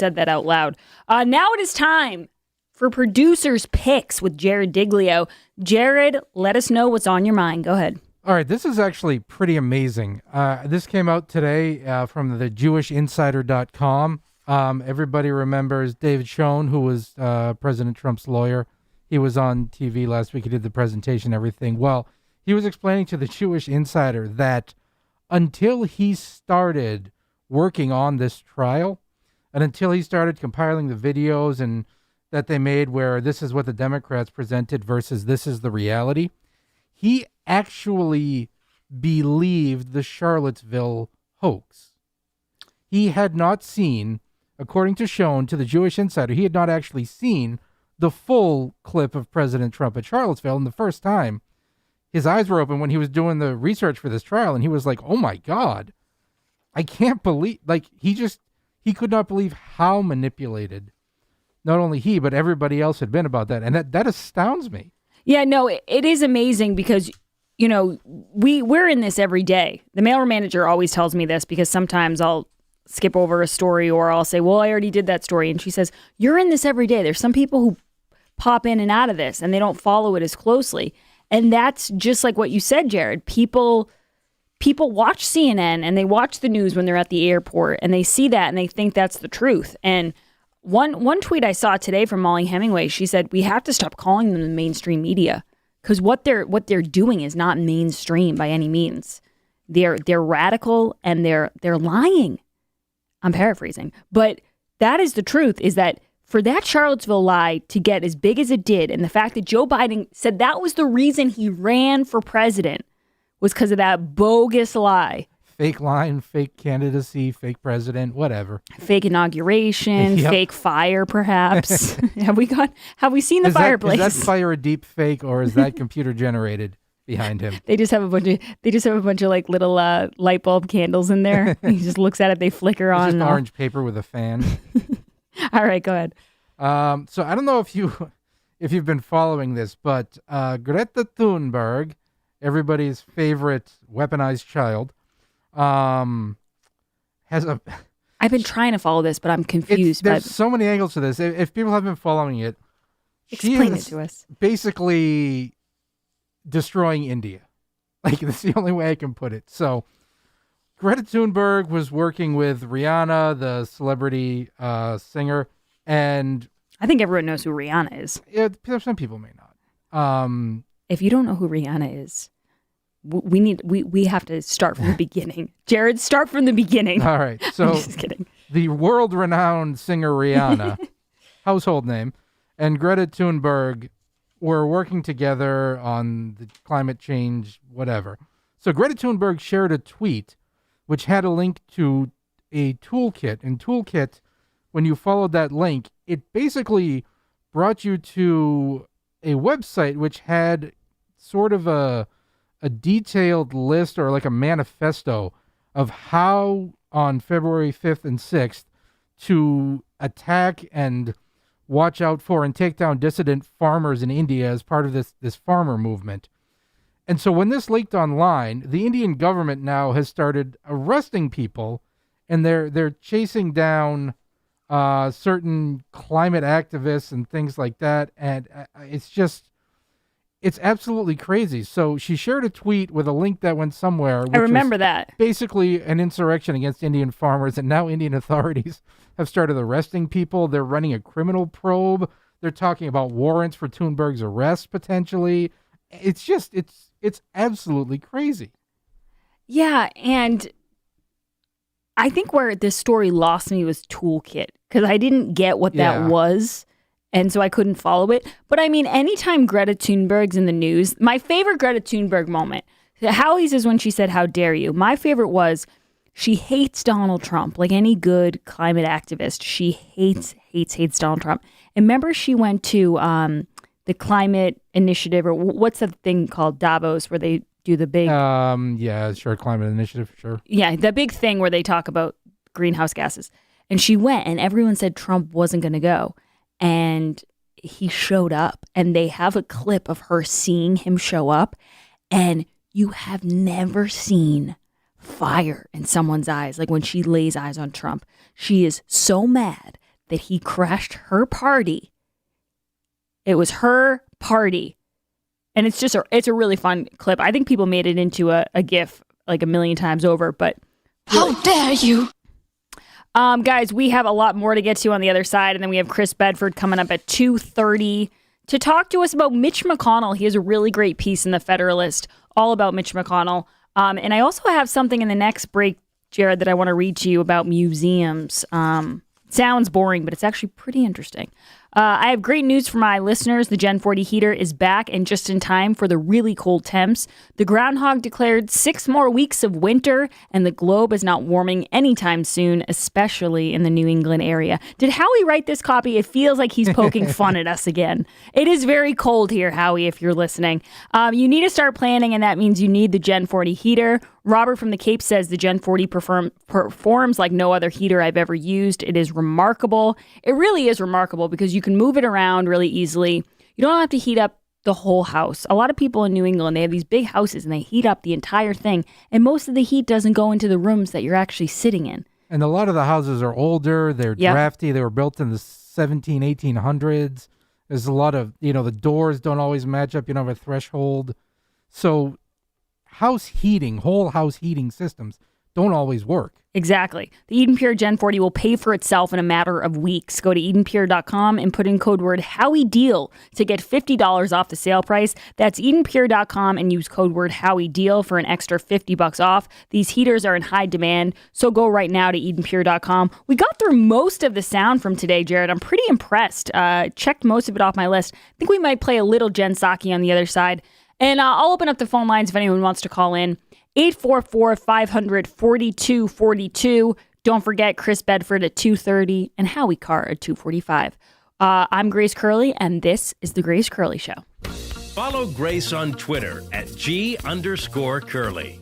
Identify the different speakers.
Speaker 1: said that out loud. Now it is time for Producer's Picks with Jared Diglio. Jared, let us know what's on your mind. Go ahead.
Speaker 2: All right, this is actually pretty amazing. This came out today from the JewishInsider.com. Everybody remembers David Schoen, who was President Trump's lawyer. He was on TV last week. He did the presentation, everything. Well, he was explaining to the Jewish Insider that until he started working on this trial, and until he started compiling the videos and that they made where this is what the Democrats presented versus this is the reality, he actually believed the Charlottesville hoax. He had not seen, according to Schoen, to the Jewish Insider, he had not actually seen the full clip of President Trump at Charlottesville. And the first time, his eyes were open when he was doing the research for this trial, and he was like, oh my God, I can't believe, he could not believe how manipulated not only he, but everybody else had been about that. And that astounds me.
Speaker 1: Yeah, no, it is amazing because, you know, we're in this every day. The mail manager always tells me this because sometimes I'll skip over a story or I'll say, well, I already did that story. And she says, you're in this every day. There's some people who pop in and out of this and they don't follow it as closely. And that's just like what you said, Jared. People watch CNN and they watch the news when they're at the airport and they see that and they think that's the truth. And one tweet I saw today from Molly Hemingway, she said, we have to stop calling them the mainstream media because what they're doing is not mainstream by any means. They're radical and they're lying. I'm paraphrasing, but that is the truth, is that for that Charlottesville lie to get as big as it did, and the fact that Joe Biden said that was the reason he ran for president was because of that bogus lie.
Speaker 2: Fake line, fake candidacy, fake president, whatever.
Speaker 1: Fake inauguration, yep. Fake fire, perhaps. Have we seen the fireplace?
Speaker 2: Is that fire a deep fake or is that computer generated behind him?
Speaker 1: They just have a bunch of like little light bulb candles in there. He just looks at it, they flicker on.
Speaker 2: It's just orange paper with a fan.
Speaker 1: All right, go ahead.
Speaker 2: So I don't know if you've been following this, but Greta Thunberg, everybody's favorite weaponized child, has a.
Speaker 1: I've been trying to follow this, but I'm confused.
Speaker 2: There's so many angles to this. If people have been following it,
Speaker 1: explain it to us.
Speaker 2: Basically destroying India. Like, that's the only way I can put it. So Greta Thunberg was working with Rihanna, the celebrity singer, and
Speaker 1: I think everyone knows who Rihanna is.
Speaker 2: Yeah, some people may not.
Speaker 1: If you don't know who Rihanna is, we have to start from the beginning. Jared, start from the beginning.
Speaker 2: All right. So
Speaker 1: I'm just kidding.
Speaker 2: The world-renowned singer Rihanna, household name, and Greta Thunberg were working together on the climate change, whatever. So Greta Thunberg shared a tweet which had a link to a toolkit. And toolkit, when you followed that link, it basically brought you to a website which had sort of a detailed list or like a manifesto of how on February 5th and 6th to attack and watch out for and take down dissident farmers in India as part of this farmer movement. And so when this leaked online, the Indian government now has started arresting people, and they're chasing down certain climate activists and things like that. And it's absolutely crazy. So she shared a tweet with a link that went somewhere.
Speaker 1: I remember that.
Speaker 2: Basically an insurrection against Indian farmers, and now Indian authorities have started arresting people. They're running a criminal probe. They're talking about warrants for Thunberg's arrest potentially. It's absolutely crazy.
Speaker 1: Yeah, and I think where this story lost me was Toolkit, because I didn't get what that was, and so I couldn't follow it. But I mean, anytime Greta Thunberg's in the news, my favorite Greta Thunberg moment, Howie's is when she said, "How dare you?" My favorite was she hates Donald Trump. Like any good climate activist, she hates Donald Trump. And remember, she went to the climate initiative, or what's that thing called, Davos, where they do the big...
Speaker 2: climate initiative, sure.
Speaker 1: Yeah, the big thing where they talk about greenhouse gases. And she went, and everyone said Trump wasn't going to go. And he showed up, and they have a clip of her seeing him show up, and you have never seen fire in someone's eyes like when she lays eyes on Trump. She is so mad that he crashed her party. It was her party. And it's a really fun clip. I think people made it into a GIF like a million times over, but
Speaker 3: how dare you?
Speaker 1: Guys, we have a lot more to get to on the other side, and then we have Chris Bedford coming up at 2:30 to talk to us about Mitch McConnell. He has a really great piece in the Federalist all about Mitch McConnell. And I also have something in the next break, Jared, that I want to read to you about museums. Sounds boring, but it's actually pretty interesting. I have great news for my listeners. The Gen 40 heater is back and just in time for the really cold temps. The groundhog declared 6 more weeks of winter, and the globe is not warming anytime soon, especially in the New England area. Did Howie write this copy? It feels like he's poking fun at us again. It is very cold here, Howie, if you're listening. You need to start planning, and that means you need the Gen 40 heater. Robert from the Cape says the Gen 40 performs like no other heater I've ever used. It is remarkable. It really is remarkable because you can move it around really easily. You don't have to heat up the whole house. A lot of people in New England, they have these big houses and they heat up the entire thing. And most of the heat doesn't go into the rooms that you're actually sitting in.
Speaker 2: And a lot of the houses are older. They're drafty. They were built in the 1800s. There's a lot of, the doors don't always match up. You don't have a threshold. So whole house heating systems don't always work.
Speaker 1: Exactly. The Eden Pure Gen 40 will pay for itself in a matter of weeks. Go to EdenPure.com and put in code word HowieDeal to get $50 off the sale price. That's EdenPure.com and use code word HowieDeal for an extra $50 off. These heaters are in high demand, so go right now to EdenPure.com. We got through most of the sound from today, Jared. I'm pretty impressed. Checked most of it off my list. I think we might play a little Jen Psaki on the other side. And I'll open up the phone lines if anyone wants to call in. 844-500-4242. Don't forget Chris Bedford at 2:30 and Howie Carr at 2:45. I'm Grace Curley, and this is The Grace Curley Show.
Speaker 4: Follow Grace on Twitter at @G_Curley.